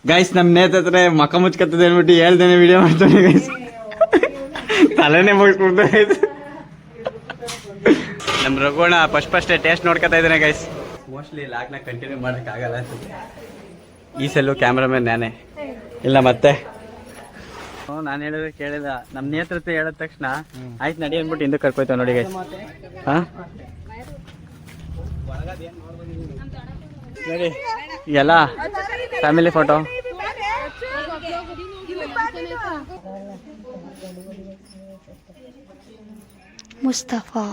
Guys ನಮ್ಮ ನೇತತ್ರ ಮಕ ಮುಚ್ಕತ್ತದ ಅಂದ್ಬಿಟ್ಟು ಹೇಳ್ದೇನೆ ವಿಡಿಯೋ ಮಾಡ್ತಾನೆ ಗೈಸ್. ತಲೆನೇ ಮುಗಿಸ್ಬಿಡ್ತು ಗೈಸ್. ನಮ್ಮ ರಘುವಣ ಫಸ್ಟ್ ಟೇಸ್ಟ್ ನೋಡ್ಕೊತಾ ಇದ್ದಾನೆ ಗೈಸ್. ಮೋಸ್ಟ್ಲಿ ಲಾಗ್ನ ಕಂಟಿನ್ಯೂ ಮಾಡೋಕ್ಕಾಗಲ್ಲ ಅನ್ಸುತ್ತೆ. ಈ ಸೆಲ್ಲು ಕ್ಯಾಮ್ರಾಮನ್ ನಾನೇ ಇಲ್ಲ ಮತ್ತೆ. ನಾನು ಹೇಳಿದ್ರೆ ಕೇಳಿದ ನಮ್ಮ ನೇತೃತ್ವ ಹೇಳಿದ ತಕ್ಷಣ ಆಯ್ತು ನಡಿ ಅಂದ್ಬಿಟ್ಟು ಹಿಂದಕ್ಕೆ ಕರ್ಕೋಯ್ತಾವ ನೋಡಿ ಗೈಸ್. ಹಾಂ ನೋಡಿ ಎಲ್ಲ ಫ್ಯಾಮಿಲಿ ಫೋಟೋ. ಮುಸ್ತಫಾ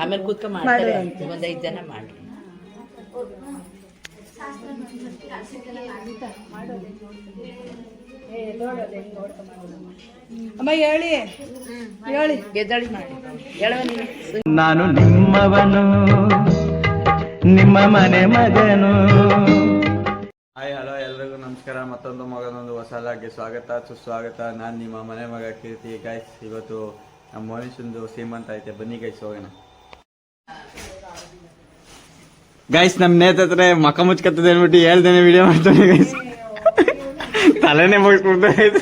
ಆಮೇಲೆ ಕೂತ್ಕೊ ಮಾಡ್ತಾರೆ. ಒಂದ್ 5 ಜನ ಮಾಡ್ರಿ. ಅಮ್ಮ ಹೇಳಿ ಹೇಳಿ ಗೆದ್ದಳಿ ಮಾಡಿ ಹೇಳವ ನೀನು. ನಾನು ನಿಮ್ಮವನು ನಿಮ್ಮ ಮನೆ ಮಗನು. ಹಾಯ್ ಹಲೋ ಎಲ್ರಿಗೂ ನಮಸ್ಕಾರ. ಮತ್ತೊಂದು ಮಗನೊಂದು ಹೊಸ ಲಾಗ್ಗೆ ಸ್ವಾಗತ ಸುಸ್ವಾಗತ. ನಾನು ನಿಮ್ಮ ಮನೆ ಮಗ ಕೀರ್ತಿ. ಗೈಸ್ ಇವತ್ತು ನಮ್ಮ ಮನುಷ್ಯಂದು ಸೀಮಂತ ಐತೆ, ಬನ್ನಿ ಗೈಸ್ ಹೋಗೋಣ. ಗೈಸ್ ನಮ್ಮ ನೇತತ್ರ ಮಕ ಮುಚ್ಕತ್ತದ ಅಂದ್ಬಿಟ್ಟು ಹೇಳ್ದೇನೆ ವಿಡಿಯೋ ಮಾಡ್ತಾನೆ ಗೈಸ್. ತಲೆನೇ ಮುಗಿಸ್ಬಿಡ್ತು ಗೈಸ್.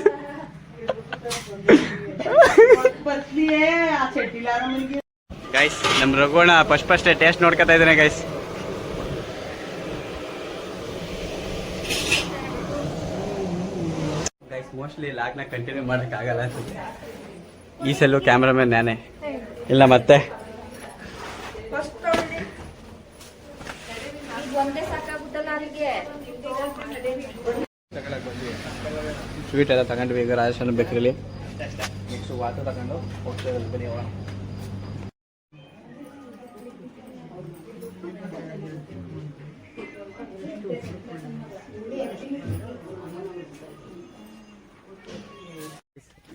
ಗೈಸ್ ನಮ್ಮ ರಘುವಣ ಫಸ್ಟ್ ಟೇಸ್ಟ್ ನೋಡ್ಕೊತಾ ಇದ್ದಾನೆ ಗೈಸ್. ಗೈಸ್ ಮೋಸ್ಟ್ಲಿ ಲಾಗ್ನ ಕಂಟಿನ್ಯೂ ಮಾಡೋಕ್ಕಾಗಲ್ಲ ಅನ್ಸುತ್ತೆ. ಈ ಸೆಲ್ಲು ಕ್ಯಾಮ್ರಾಮನ್ ನಾನೇ ಇಲ್ಲ ಮತ್ತೆ. ಸ್ವೀಟ್ ಎಲ್ಲ ತಗೊಂಡ್ವಿ. ಈಗ ರಾಜೇಶನ್ ಬೇಕ್ರಿಲಿ ನೆಕ್ಸ್ಟ್ ವಾತ ತಗೊಂಡು ಹೋಗ್ತೇವೆ. ಬನ್ನಿ ಹೋಗೋಣ.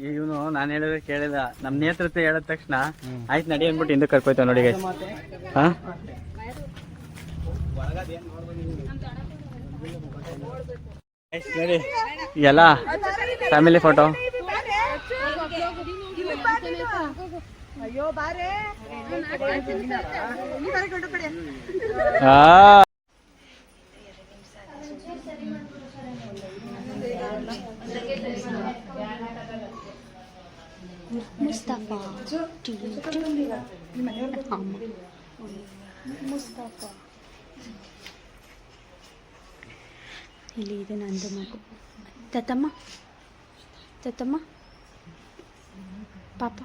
ಇವನು ನಾನು ಹೇಳಿದ್ರೆ ಕೇಳಿದ ನಮ್ಮ ನೇತೃತ್ವ ಹೇಳಿದ ತಕ್ಷಣ ಆಯ್ತು ನಡಿ ಅಂದ್ಬಿಟ್ಟು ಹಿಂದಕ್ಕೆ ಕರ್ಕೋಯ್ತಾವ ನೋಡಿ ಗೈಸ್. ಹಾಂ ನೋಡಿ ಎಲ್ಲ ಫ್ಯಾಮಿಲಿ ಫೋಟೋ. ಮುಸ್ತಫಾ ಮುಸ್ತಫಾ ಇಲ್ಲಿ ಇದೆ ನಂದು ಮಗು. ತತ್ತಮ್ಮ ತತ್ತಮ್ಮ ಪಾಪ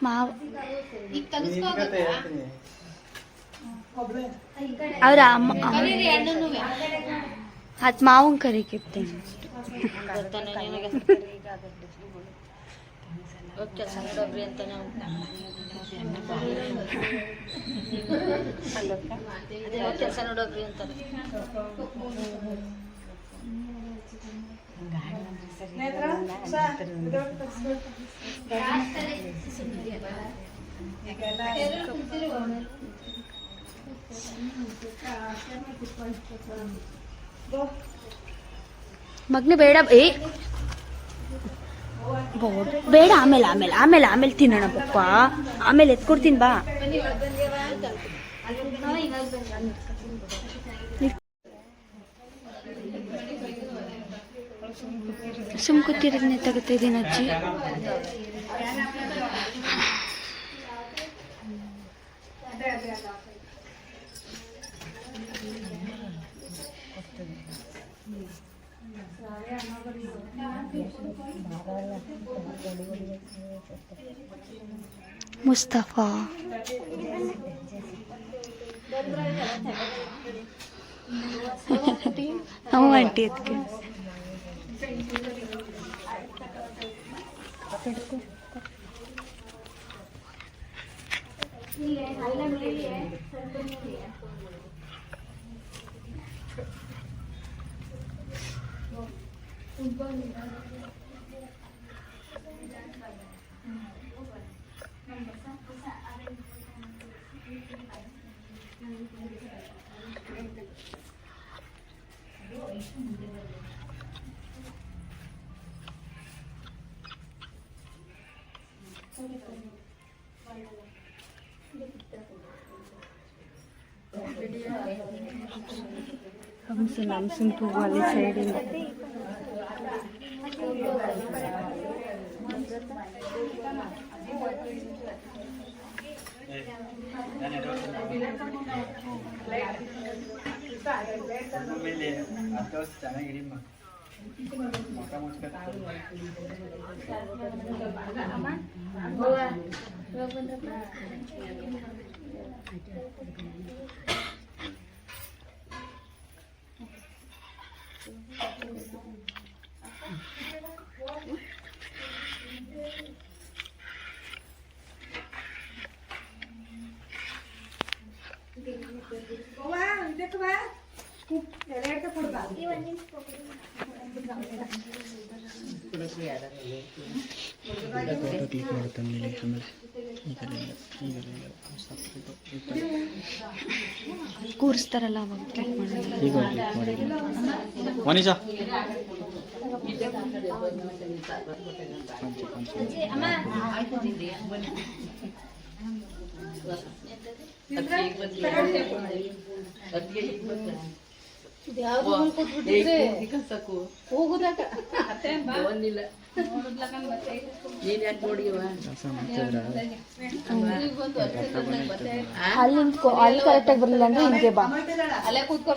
ಮಾವ ಅವ್ರ ಅದು ಮಾವನ್ ಕರಿಕಿರ್ತೇನೆ. ಕೆಲಸ ನೋಡೋಬ್ರಿ ಅಂತಾನೆ ಕೆಲಸ ನೋಡೋಬ್ರಿ ಅಂತಾರೆ. ಮಗ್ನೆ ಬೇಡ ಬೇಡ ಆಮೇಲೆ ಆಮೇಲೆ ಆಮೇಲೆ ಆಮೇಲೆ ತಿನ್ನೋಣ ಪಪ್ಪ. ಆಮೇಲೆ ಎತ್ಕೊಡ್ತೀನಿ ಬಾ. ಸುಮ್ ಕೂತಿರೋದನ್ನೇ ತಗೋತಾ ಇದ್ದೀನಿ ಅಜ್ಜಿ. ಮುಸ್ತಫಾ ಅಮ್ಮ ಆಂಟಿ ಅದಕ್ಕೆ ಹಂಸಿನ ಹೂವು ಅಲ್ಲಿ ಸೈಡಿಂದ ಕೂರಿಸ್ತಾರಲ್ಲ ಅವಾಗ ಕ್ಲಿಕ್ ಮಾಡೋದು. ಮನೀಷಾ ಹೋಗುದಾಗ ಬಂದಿಲ್ಲ ನೀನ್ ಯಾಕೆ ನೋಡಿವ ಅಲ್ಲಿ ನಿಂತ್ಕೊ, ಅಲ್ಲಿ ಕರೆಕ್ಟಾಗಿ ಬರಲಿಲ್ಲ ಅಂದ್ರೆ ಹಿಂಗೆ ಬಾ. ಅಲ್ಲೇ ಕೂತ್ಕೊ,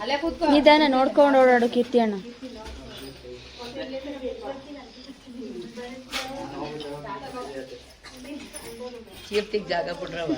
ಅಲ್ಲೇ ಕೂತ್ಕೊ. ನಿಧಾನ ನೋಡ್ಕೊಂಡು ಓಡಾಡು ಕೀರ್ತಿ ಅಣ್ಣ. ಕೀರ್ತಿಗೆ ಜಾಗ ಬಿಡ್ರವ.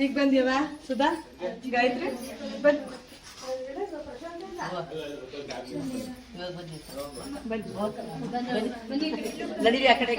ಈಗ ಬಂದಿವ ಸುಧಾ ಗಾಯತ್ರಿ ಬನ್ನಿ. ನಡೀರಿ ಆ ಕಡೆ.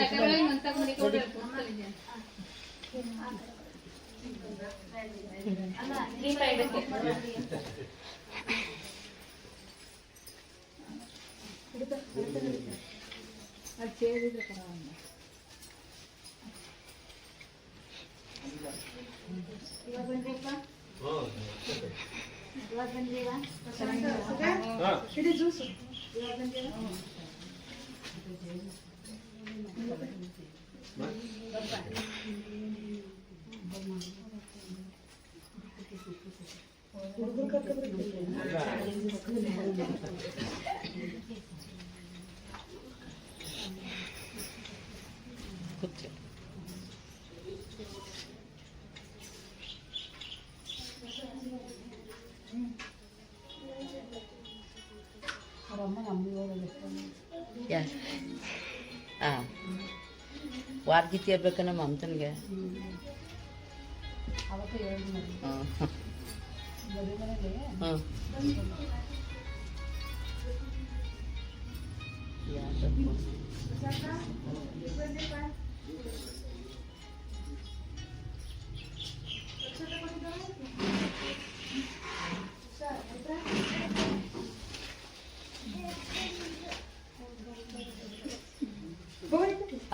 ವಾರ್ಗಿತಿ ಇರ್ಬೇಕ ನಮ್ಮ ಅಮ್ಮತನ್ಗೆ.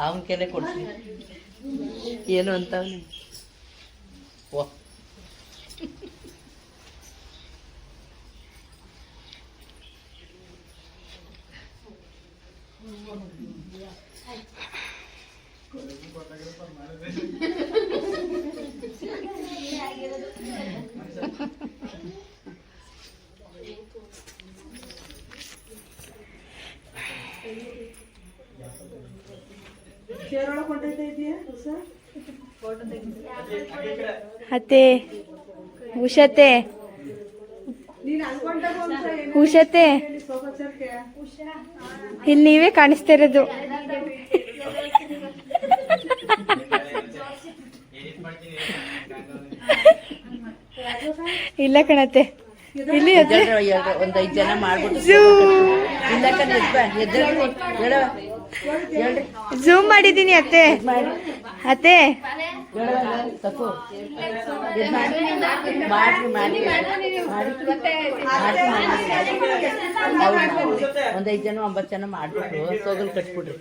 ಅವನ ಕೆಲೆ ಕೊಡ್ತೀನಿ ಏನು ಅಂತ ಓ ಅತ್ತೆ ಉಷತೆ ನೀನ್ ಅನ್ಕೊಂಡಾಗ ಒಂದ್ಸ ಏನು ಉಷತೆ ಸೋಗಚರ್ಕೆ ಇಲ್ಲಿ ನೀವೇ ಕಾಣಿಸ್ತಾ ಇರೋದು. ಇಲ್ಲ ಕಣತ್ತೆ ಇಲ್ಲಿ ಒಂದ್ 5 ಜನ ಮಾಡ್ಬಿಟ್ಟು ಇಲ್ಲ ಕಣ್ ಝೂಮ್ ಮಾಡಿದೀನಿ ಅತ್ತೆ. ಅತ್ತೆ ತಪ್ಪು ಮಾಡ್ರಿ ಒಂದ್ 5 ಜನ 9 ಜನ ಮಾಡ್ಬಿಟ್ಟು ಸೋಗಲ್ ಕಟ್ಬಿಡ್ರಿ.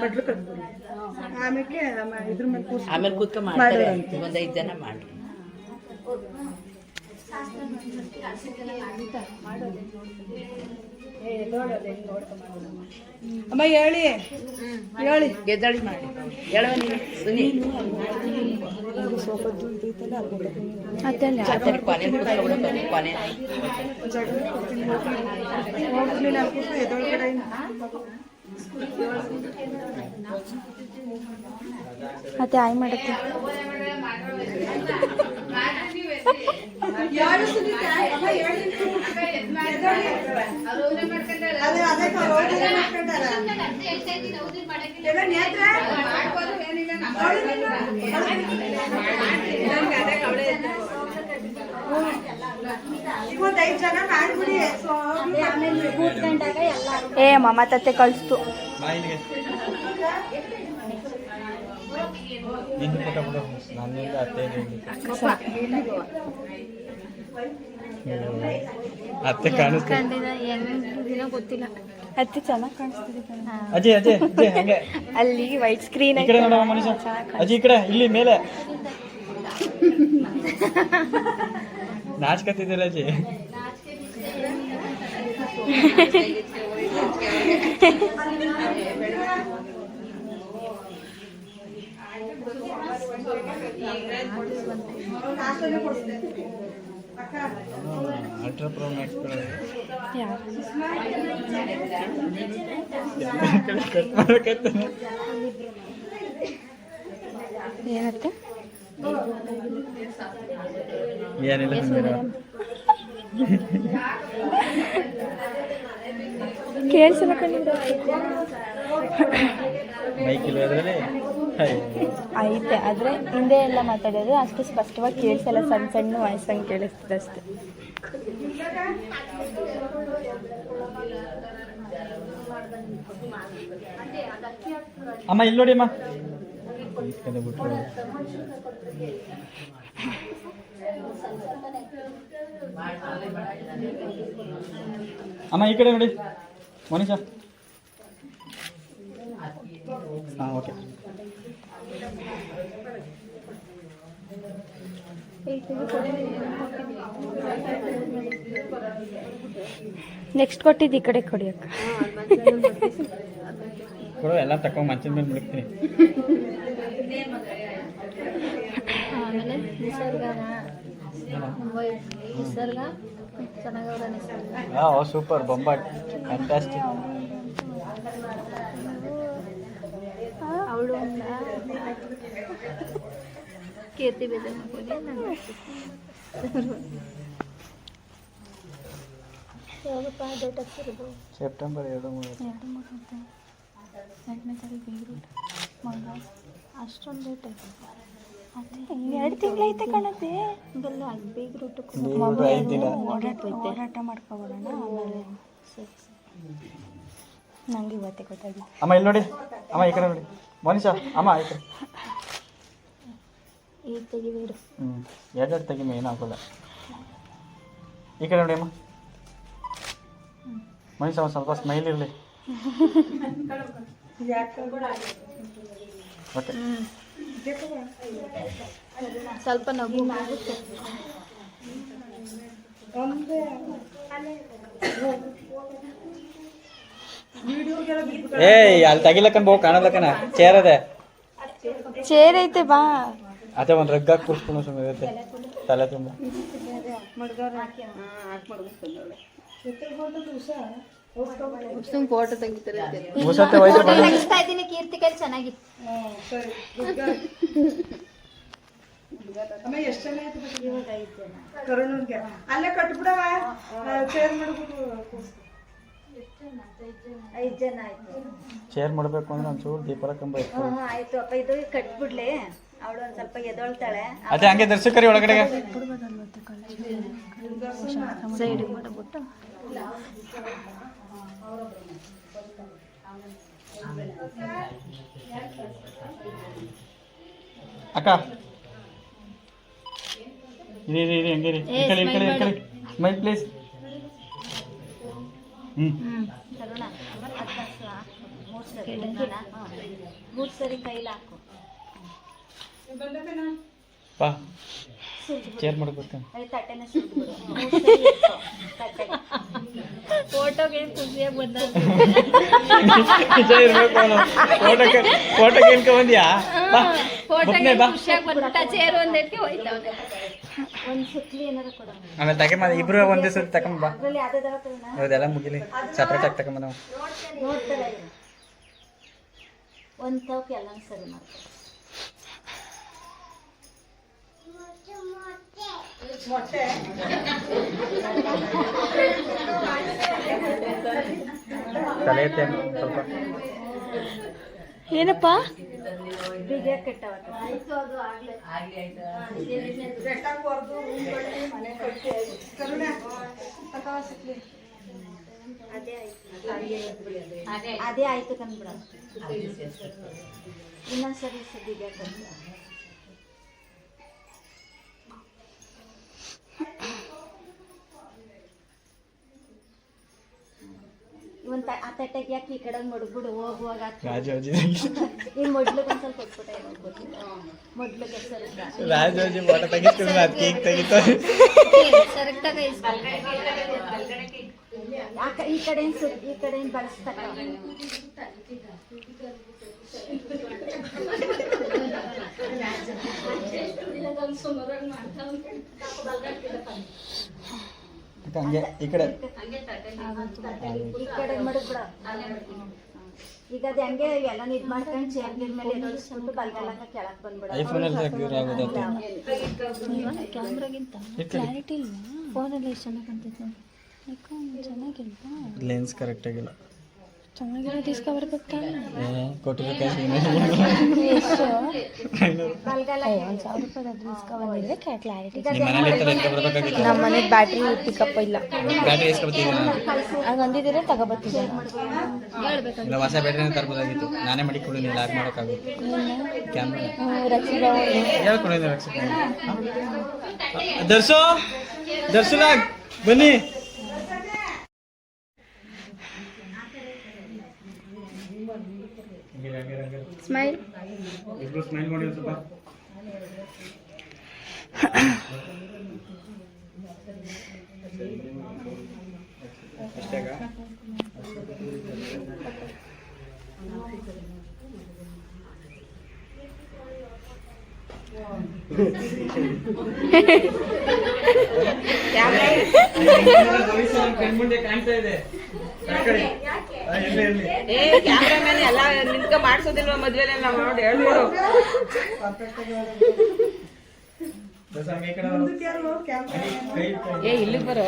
ಬಡ್ಲು ಕಟ್ಬಿಡಿ ಆಮೇಲೆ ಇದ್ರ ಮೇಲೆ ಕೂರ್ಸಿ ಆಮೇಲೆ ಕೂತ್ಕೊಂಡ್ ಮಾಡ್ತಾರೆ. ಒಂದ್ 5 ಜನ ಮಾಡ್ರಿ. ಅಮ್ಮ ಹೇಳಿ ಗೆದ್ದಳಿ ಮಾಡಿ ಹೇಳುವ ನೀನು ಸುನಿ ಅತ್ತೆ ಕೊನೆ ಕೂತ್ಕೊಬಿಡೋದು ಕೊನೆ ಹೋಗ್ಲಿ ನಾನು ಕೂತು ಎದೊಳಗಡೆ ಅತ್ತೆ ಆಯ್ ಮಾಡತ್ತೆ. ಯಾರು ಸುನೀತಾ ಅಮ್ಮ ಹೇಳಿ ಅದೇ ಅದೇ ಮಾಡ್ಕೊಂಡಾರ ಎಲ್ಲ ನೇತ್ರ ಇವತ್ತು 5 ಜನ ಮಾಡ್ಬಿಡಿ. ಏ ಮಮ್ಮ ತತ್ತೆ ಕಳಿಸ್ತು. ಅತ್ತೆ ಕಾಣಿಸ್ತಾ ಗೊತ್ತಿಲ್ಲ. ಅತ್ತೆ ಚೆನ್ನಾಗಿ ಕಾಣಿಸ್ತಿದೆ. ಅಜಯ್ ಅಜಯ್ ಅಜಯ್ ಹಂಗೆ ಅಲ್ಲಿ ವೈಟ್ ಸ್ಕ್ರೀನ್ ಈ ಕಡೆ ನೋಡೋ ಮನುಷ್ಯ ಅಜಯ್ ಈ ಕಡೆ ಇಲ್ಲಿ ಮೇಲೆ ನಾಚ್ಕತ್ತಿದ್ದೀರ ಅಜಯ್. ಅಲ್ಟ್ರಾ ಪ್ರೋ ಮ್ಯಾಕ್ಸ್ ಏನತ್ತೆ ಏನಿಲ್ಲ ಕೇಳಿಸಲ್ಲ ಕಂಡಿದ್ರೆ ಮೈಕಿಲ್ ಹೋದ್ರಲ್ಲಿ ಐತೆ ಆದ್ರೆ ಹಿಂದೆ ಎಲ್ಲ ಮಾತಾಡೋದು ಅಷ್ಟು ಸ್ಪಷ್ಟವಾಗಿ ಕೇಳಿಸಲ್ಲ. ಸಣ್ಣ ಸಣ್ಣ ವಾಯ್ಸಂಗೆ ಕೇಳಿಸ್ತದೆ ಅಷ್ಟೇ. ಅಮ್ಮ ಇಲ್ಲಿ ನೋಡಿ ಅಮ್ಮ. ಅಮ್ಮ ಈ ಕಡೆ ನೋಡಿ ಮನೀಷಾ. ಹಾಂ ಓಕೆ. ನೆಕ್ಸ್ಟ್ ಕೊಟ್ಟಿದ್ದು ಈ ಕಡೆ ಕೊಡಿ ಅಕ್ಕ. ಕೊಡು ಎಲ್ಲ ತಗೊಂಡು ಮಂಚದ ಮೇಲೆ ಬಿಡ್ತೀನಿ. ಹಾಂ ಸೂಪರ್ ಬೊಂಬಾಟ್ ಫ್ಯಾಂಟಾಸ್ಟಿಕ್. ಅವಳು ಕೀರ್ತಿ ಬೇಜಾರು ಮಾಡ್ಕೊಂಡು ಯಾವಪ್ಪ ಡೇಟ್ ಹಚ್ಚಿರೋದು ಸೆಪ್ಟೆಂಬರ್ 2-3 2 ತಾರೀಕು ಬೀಗ್ರೂಟ್ ಮಂಗ ಅಷ್ಟೊಂದು ಡೇಟ್ ಐತೆ. ಅದೇ 2 ತಿಂಗಳೈತೆ ಕಣತೆ. ಬೆಲ್ಲ ಬೀಗ್ರೂಟ್ ಹೋರಾಟ ಮಾಡ್ಕೊಬೋಣ ಆಮೇಲೆ ನಂಗೆ ಇವತ್ತೇ ಗೊತ್ತಾಗಿಲ್ಲ. ಅಮ್ಮ ಇಲ್ಲಿ ನೋಡಿ ಅಮ್ಮ ಈ ಕಡೆ ನೋಡಿ ಮನೀಷಾ ಅಮ್ಮ ಈ ಕಡೆ. ಈಗ ತೆಗಿಬೇಡು. ಎರಡು ತೆಗಿಮ ಏನಾಗೋಲ್ಲ. ಈ ಕಡೆ ನೋಡಿ ಅಮ್ಮ ಮನೀಷಾ ಒಂದು ಸ್ವಲ್ಪ ಸ್ಮೈಲ್ ಇರಲಿ. ಓಕೆ ಸ್ವಲ್ಪ ನಗು ಏಯ್ ಅಲ್ಲಿ ತೆಗಿಲಕ್ಕನ್ ಬಹು ಕಾಣಲಕ್ಕನ ಚೇರ್ ಅದೇ ಚೇರ್ ಐತೆ ಬಾ. ಅದೇ ಒಂದು ರಗ್ಗಾಕ್ ಕೂರ್ಸ್ಕೊಂಡು ಸುಮ್ಮನೆ ಇರುತ್ತೆ ತಲೆ ತುಂಬ. ಫೋಟೋ ತೆಗಿತಾರೆ ಮುಸತ್ತೆ ಹೋಯ್ತು ಬನ್ನಿ. ನಗಿಸ್ತಾ ಇದ್ದೀನಿ ಕೀರ್ತಿ ಕೈಲಿ ಚೆನ್ನಾಗಿತ್ತು. ಸರಿ ಅಮ್ಮ ಎಷ್ಟು ಜನ ಆಯ್ತು ಇವಾಗ 5 ಜನ. ಕರುಣನ್ಗೆ ಅಲ್ಲೇ ಕಟ್ಬಿಡವ ಚೇರ್ ಮಾಡ್ಬಿಟ್ಟು 5 ಜನ ಆಯ್ತು. ಚೇರ್ ಮಾಡಬೇಕು ಅಂದ್ರೆ ಒಂಚೂರು ದೀಪರ ಕಂಬ ಇತ್ತು. ಆಯ್ತು ಅಪ್ಪ, ಇದು ಕಟ್ಬಿಡ್ಲಿ. ಅವಳು ಒಂದ್ ಸ್ವಲ್ಪ ಎದೊಳ್ತಾಳೆ. ಅದೇ ಹಂಗೆ ದರ್ಶಕರಿ ಒಳಗಡೆಗೆ ಸೈಡ್ ಮಾಡ್ಬಿಟ್ಟು ಅಕ್ಕ ಇರಿ ಇರಿ ಇರಿ ಹಂಗೆ ಇರಿ. ಈ ಕಡೆ ಈ ಕಡೆ ಈ ಕಡೆ ಸ್ಮೈಲ್ ಪ್ಲೀಸ್. ಕರುಣ ಮೂರ್ ಸರಿ ಕೈಲಿ ಹಾಕು. ಬಾ ಚೇರ್ ಮಾಡ್ಬೇಕು. ತಟ್ಟೆನ ಸುಟ್ಬಿಡು. ಫೋಟೋಗೆ ಖುಷಿಯಾಗಿ ಬಂದ. ನಿಜ ಇರ್ಬೇಕು ಅವನು. ಫೋಟೋಗೆ ಇನ್ಕೊ ಬಂದ್ಯಾ? ಬಾ ಫೋಟೋಗೆ ಬಾ. ಖುಷಿಯಾಗಿ ಬಂದ್ಬಿಟ್ಟ. ಚೇರ್ ಒಂದೇಟ್ಗೆ ಹೋಯ್ತವನೆ. ಒಂದ್ ಸುತ್ಲಿ ಏನಾರ ಕೊಡ. ಆಮೇಲೆ ತಗೊಂಬ ಇಬ್ರು ಒಂದೇ ಸರಿ ತಗೊಂಬ ಬಾ. ಅದ್ರಲ್ಲಿ ಯಾವ್ದೇ ತರ ಕರುಣ ಹೌದೆಲ್ಲ ಮುಗಿಲಿ ಸಪ್ರೇಟ್ ಆಗಿ ತಗೊಂಬ ನಾವು. ನೋಡ್ತಾರ ಇರು. ಒಂದ್ ತವಕ್ಕೆ ಎಲ್ಲ ಸರಿ ಮಾಡ್ತಾರೆ. ಮೊಟ್ಟೆ ತಲೆ ಐತೆ ಸ್ವಲ್ಪ. ಏನಪ್ಪ ಬೀಗ ಕೆಟ್ಟವತ್ತು. ಬೆಟ್ಟಕ್ಕೆ ಹೊರ್ದು ರೂಮ್ ಕಟ್ಟಿ ಮನೆ ಕಟ್ಟಿ ಕರುಣ ಅಥವಾ ಸಿಕ್ಲಿ ಅದೇ ಆಯ್ತು ಕಂದ್ಬಿಡ. ಇನ್ನೊಂದ್ಸರಿ ಬೀಗ ಕಟ್ಟ. ಆ ತಟ್ಟೆಗೆ ಯಾಕೆ ಈ ಕಡೆ ಮಡಗ್ಬಿಡು ಹೋಗುವಾಗ. ರಾಜೋಜಿ ಈ ಮೊಡ್ಲಿಗೆ ಒಂದ್ ಸ್ವಲ್ಪ ಕೊಟ್ಬಿಟ್ಟೆ. ಮೊಡ್ಲಿಗೆ ಸರಿ ರಾಜೋಜಿ ಫೋಟೋ ತೆಗಿಸ್ತಿದ್ರು ಅದು ಕೇಕ್ ತೆಗಿತಾ. ಸರಿತಾಗ ಈ ಕಡೆ ಬಳಸ್ತಾರ. ಹಂಗೆ ಈ ಕಡೆ ಈ ಕಡೆ ಮಡಗ್ಬಿಡ. ಈಗ ಅದೇ ಹಂಗೆ ಎಲ್ಲ ಇದ್ ಮಾಡ್ಕೊಂಡು ಚೇರ್ ಮೇಲೆ ಎದುರಿಸ್ಬಿಟ್ಟು ಬಲ್ಗಲ್ಲ ಕೆಳಕ್ ಬಂದ್ಬಿಡ. ಐಫೋನಲ್ಲಿ ತೆಗ್ದಿರೋ ಆಗೋದತ್ತೆ. ಕ್ಯಾಮ್ರಾಗಿಂತ ಕ್ಲಾರಿಟಿ ಇಲ್ಲ. ಫೋನಲ್ಲಿ ಎಷ್ಟು ಚೆನ್ನಾಗಿ ಕಾಣ್ತೈತೆ. ಚೆನ್ನಾಗಿಲ್ವಾ? ಲೆನ್ಸ್ ಕರೆಕ್ಟ್ ಆಗಿಲ್ಲ. ಚೆನ್ನಾಗಿರೋ ಡಿಸ್ಕವರ್ ತಾನೆ. ಕೊಟ್ಟಿರ್ಬೇಕಾದ್ರೆ ಎಷ್ಟು ಬಲ್ಗಲ್ಲ 1,000 ರೂಪಾಯಿ ಡಿಸ್ಕವರ್ ಇದ್ರೆ ಕ್ಲಾರಿಟಿ. ನಿಮ್ಮ ಮನೇಲಿ ಇತ್ತಲ್ಲ ಎತ್ಕೊ ಬರ್ಬೇಕಾಗಿತ್ತು. ನಮ್ಮ ಮನೆಗೆ ಬ್ಯಾಟ್ರಿ ಪಿಕಪ್ ಇಲ್ಲ. ಬ್ಯಾಟ್ರಿ ಎಸ್ಕೊಬತ್ತೀನಿ ಹಂಗೆ ಅಂದಿದ್ರೆ ತಗೋಬರ್ತಿದ್ದೆ. ಇಲ್ಲ ಹೊಸ ಬ್ಯಾಟ್ರಿನ ತರ್ಬೋದಾಗಿತ್ತು. ನಾನೇ ಮಾಡಿ ಕೊಡು, ನೀವು ಲಾಕ್ ಮಾಡೋಕ್ಕಾಗುತ್ತೆ. ಕ್ಯಾಮ್ರಾ ಹೇಳ್ಕೊಡಿ ದರ್ಶನಾಗ್ ಬನ್ನಿ. ಸ್ಮೈಲ್ ಇಬ್ರು ಸ್ಮೈಲ್ ಮಾಡಿ ಸ್ವಲ್ಪ. ಅಷ್ಟೇಗ ಕಣ್ಮುಂದೆ ಕಾಣ್ತಾ ಇದೆ. ಕ್ಯಾಮ್ರಾಮನ್ ಎಲ್ಲ ನಿಂತ್ಕ ಮಾಡ್ಸೋದಿಲ್ವಾ ಮದ್ವೆಲೆ ನಾವು ನೋಡಿ ಹೇಳ್ಕೊಡು. ಏ ಇಲ್ಲಿಗೆ ಬರೋ,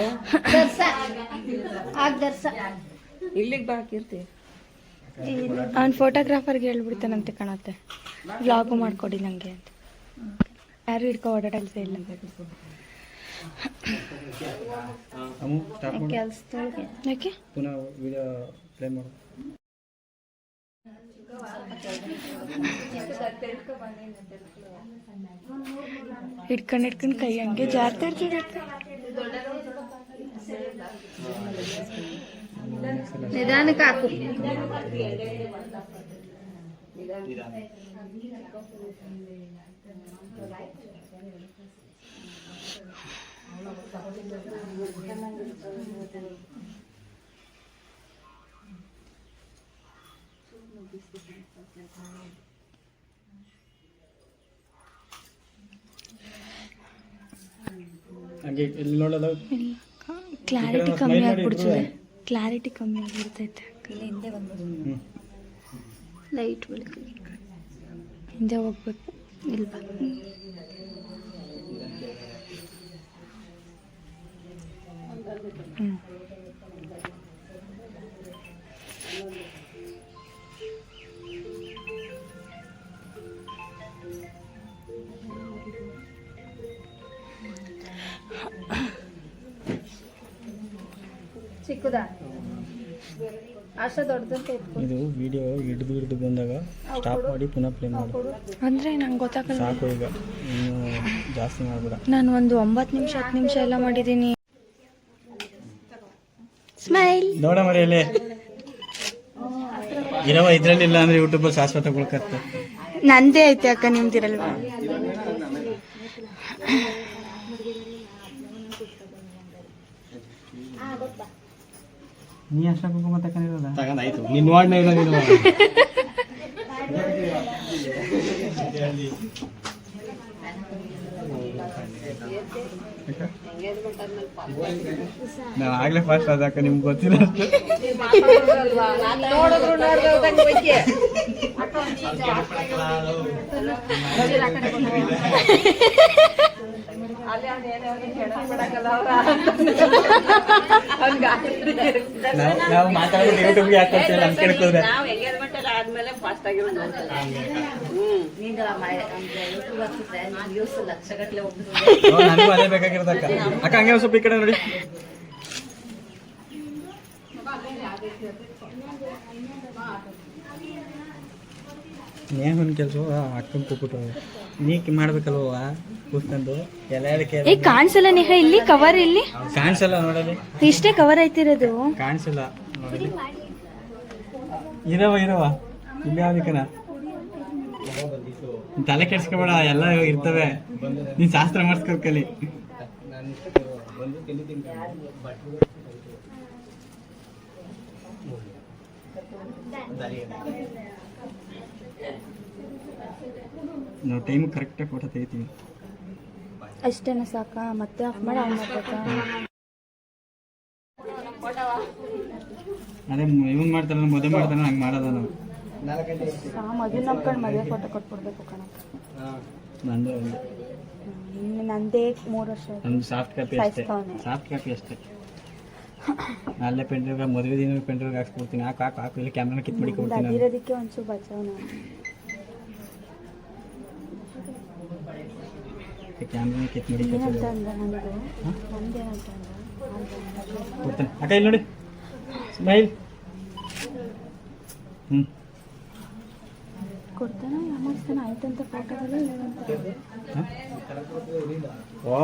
ಇಲ್ಲಿಗೆ ಬಾ ಕೀರ್ತಿ. ಅವ್ನು ಫೋಟೋಗ್ರಾಫರ್ಗೆ ಹೇಳ್ಬಿಡ್ತಾನಂತೆ ಕಣತ್ತೆ. ವ್ಲಾಗು ಮಾಡ್ಕೊಡಿ ನನಗೆ ಅಂತ. ಯಾರು ಹಿಡ್ಕೊ ಓಡಾಡಲ್ಸ ಇಲ್ಲ ಕೆಲಸದೊಳಗೆ. ಯಾಕೆ ಪುನಃ ವಿಡಿಯೋ ಪ್ಲೇ ಮಾಡು. ಹಿಡ್ಕೊಂಡು ಕೈ ಹಂಗೆ ಜಾರ್ತಾ ಇರ್ತದೆ. ನಿಧಾನಕ್ಕೆ ಹಾಕು. ಹಾಗೆ ಇಲ್ಲಿ ನೋಡೋದು ಕ್ಲಾರಿಟಿ ಕಮ್ಮಿ ಆಗ್ಬಿಡ್ತದೆ. ಕ್ಲಾರಿಟಿ ಕಮ್ಮಿ ಆಗಿರ್ತೈತೆ. ಇಲ್ಲ ಹಿಂದೆ ಬಂದ್ಬಿಡು. ಲೈಟ್ ಬೆಳಕು ಹಿಂದೆ ಹೋಗ್ಬೇಕು. ಇಲ್ವಾ ಚಿಕ್ಕದಾ ಅಷ್ಟ ದೊಡ್ಡದಂತ ಎತ್ಕೊ. ಇದು ವಿಡಿಯೋ ಹಿಡಿದು ಬಂದಾಗ ಸ್ಟಾಪ್ ಮಾಡಿ ಪುನಃ ಪ್ಲೇ ಮಾಡು. ಅಂದರೆ ನಂಗೆ ಗೊತ್ತಾಗಲ್ಲ. ಸಾಕು ಈಗ, ಇನ್ನು ಜಾಸ್ತಿ ಮಾಡಬೇಡ. ನಾನು ಒಂದು 9 ನಿಮಿಷ 10 ನಿಮಿಷ ಎಲ್ಲ ಮಾಡಿದ್ದೀನಿ. ಸ್ಮೈಲ್ ನೋಡ ಮರೆಯಲ್ಲೇ ಇರವ ಇದ್ರಲ್ಲಿಲ್ಲ ಅಂದ್ರೆ ಯೂಟ್ಯೂಬಲ್ಲಿ ಶಾಶ್ವತ ತಗೊಳ್ಕತ್ತೆ. ನಂದೇ ಐತೆ ಅಕ್ಕ, ನಿಮ್ದಿರಲ್ವಾ? ನೀ ಅಷ್ಟ ಕುಂಕುಮ ತಕೊಂಡಿರಲ್ಲ ತಗೊಂಡಾಯ್ತು. ನೀನ್ ನೋಡ್ನೇ ಇಲ್ಲ ನೀನು. ನಾವು ಆಗ್ಲೇ ಫಾಸ್ಟ್ ಆದಾಕ ನಿಮ್ಗೆ ಗೊತ್ತಿಲ್ಲ ಅಷ್ಟು. ನೋಡಿದ್ರು ನೋಡ್ದಂಗೆ ಹೋಯ್ಕೆ. ಅಲ್ಲಿ ಅವ್ನು ಏನೇ ಅವ್ನಿಗೆ ಕೆಡಕ್ ಬಿಡಕ್ಕಲ್ಲ ಅವ್ರ. ನಾವು ಮಾತಾಡೋದು ಯೂಟ್ಯೂಬ್ಗೆ ಹಾಕೊಡ್ತೀವಿ ನಮ್ ಕೇಳ್ಕೋದ್ರೆ. ನಾವು ಎಂಗೇಜ್ಮೆಂಟ್ ಎಲ್ಲ ಆದ್ಮೇಲೆ ಫಾಸ್ಟ್ ಆಗಿರೋದು ನೋಡ್ತಾರೆ. ನೀನು ಯೂಟ್ಯೂಬ್ ಹಾಕಿದ್ರೆ ವ್ಯೂಸ್ ಲಕ್ಷಗಟ್ಟಲೆ ಹೋಗ್ತದೆ. ನನಗೂ ಅದೇ ಬೇಕಾಗಿರೋದಕ್ಕ. ಅಕ್ಕ ಹಂಗೆ ಒಂದ್ ಸ್ವಲ್ಪ ಈ ಕಡೆ ನೋಡಿ. ನೇಮನ್ ಕೆಲಸ ಅಕ್ಕನ ಕೂಪಿಟ್ಟು ನೀ ಮಾಡ್ಬೇಕಲ್ವ ಕೂತ್ಕೊಂಡು ಎಲ್ಲ ಏ ಕಾಣಿಸಲ್ಲ ನೇಹ, ಇಲ್ಲಿ ಕವರ್ ಇಲ್ಲಿ ಕಾಣಿಸಲ್ಲ ನೋಡಲಿ. ಇಷ್ಟೇ ಕವರ್ ಐತಿರೋದು. ಕಾಣಿಸಲ್ಲ ನೋಡಲಿ. ಇರವ ಇಲ್ಲಿ ಯಾವ್ದಕ್ಕನ ತಲೆ ಕೆಡ್ಸ್ಕೊಬೇಡ, ಎಲ್ಲ ಇರ್ತವೆ. ನೀನ್ ಶಾಸ್ತ್ರ ಮಾಡಿಸ್ಕೊಳ್ಕಲಿ. ನಾವು ಟೈಮ್ ಕರೆಕ್ಟಾಗಿ ಫೋಟೋ ತೆಗಿತೀವಿ. ಅಷ್ಟೇನ ಸಾಕಾ? ಮತ್ತೆ ಆಫ್ ಮಾಡಿ ಆನ್ ಮಾಡ್ಬೇಕಾ? ಅದೇ ಇವನ್ ಮಾಡ್ತಾರ ಮದುವೆ ಮಾಡ್ತಾನೆ ಹಂಗೆ ಮಾಡೋದ ನಾವು. ಮದುವೆ ನಂಬ್ಕೊಂಡು ಮದುವೆ ಫೋಟೋ ಕೊಟ್ಬಿಡ್ಬೇಕು ಕಣ. ನಂದು ನಂದೇ 3 ವರ್ಷ ನಮ್ದು ಸಾಫ್ಟ್ ಕಾಪಿ ಅಷ್ಟೇ. ಸಾಫ್ಟ್ ಕಾಪಿ ಅಷ್ಟೇ. ಅಲ್ಲೇ ಪೆಂಡ್ರಿವ್ಗೆ ಮದುವೆ ದಿನ ಪೆಂಡ್ರಿವ್ಗೆ ಹಾಕ್ಸ್ಕೊಡ್ತೀನಿ. ಹಾಕು ಇಲ್ಲಿ ಕ್ಯಾಮ್ರಾನ ಕಿತ್ ಮಾಡಿ ಕೊಡ್ತೀನಿ. ಇರೋದಕ್ಕೆ ಒಂಚೂರು ಬಚಾವ್ ನಾನು. ಕ್ಯಾಮ್ರಾನ ಕಿತ್ ಮಾಡಿ ಏನಂತ ಅಂದ ನನಗೆ? ನಂದೇನಂತ ಕೊಡ್ತೇನೆ. ಅಕ್ಕ ಇಲ್ಲಿ ನೋಡಿ, ಸ್ಮೈಲ್. ಕೊಡ್ತಾನ ಯಾಮಾಡ್ತಾನ ಆಯ್ತಂತ ಫೋಟೋದಲ್ಲಿ ಓ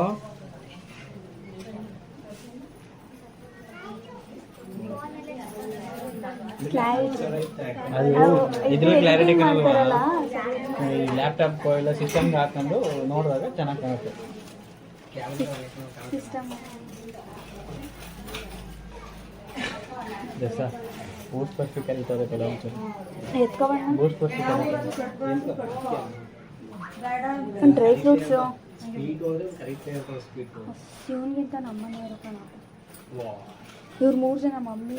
ಇದ್ರ ಕ್ಲಾರಿಟಿ ಮಾಡ್ತಾರಲ್ಲ ಲ್ಯಾಪ್ಟಾಪ್ ಇಲ್ಲ ಸಿಸ್ಟಮ್ಗೆ ಹಾಕೊಂಡು ನೋಡಿದಾಗ ಚೆನ್ನಾಗಿ ಕಾಣುತ್ತೆ. ಸಿಸ್ಟಮ್ ಜಸ ಬೂಸ್ಟ್ ಪರ್ಫೆಕ್ಟ್ ಕರೀತಾರೆ ಕೆಲವೊಂದು ಎತ್ಕೊಬಣ್ಣ. ಬೂಸ್ಟ್ ಪರ್ಫೆಕ್ಟ್ ಡ್ರೈ ಫ್ರೂಟ್ಸು ಇವನಿಗಿಂತ ನಮ್ಮನೆಯವರು ಕಣ. ಇವ್ರು 3 ಜನ, ಮಮ್ಮಿ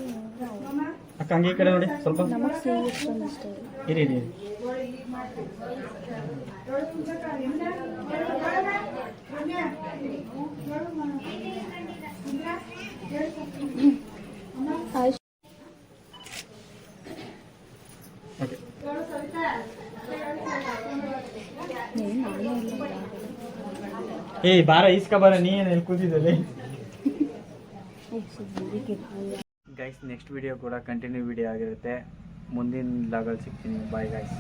ಅಕ್ಕ ಹಂಗೆ ಈ ಕಡೆ ನೋಡಿ ಸ್ವಲ್ಪ. ನಮಗೆ ಸಿಹಿ ಇಷ್ಟೊಂದು ಇಷ್ಟ ಇಲ್ಲ. ಇರಿ ಓಕೆ. ಏಯ್ ಬಾರ ಈಸ್ಕ ಬಾರ, ನೀ ಏನು ಎಲ್ಲಿ ಕೂತಿದ್ದಲ್ಲಿ. ಗೈಸ್ ನೆಕ್ಸ್ಟ್ ವಿಡಿಯೋ ಕೂಡ ಕಂಟಿನ್ಯೂ ವಿಡಿಯೋ ಆಗಿರುತ್ತೆ. ಮುಂದಿನ ಲಾಗಲ್ಲಿ ಸಿಗ್ತೀನಿ. Bye guys.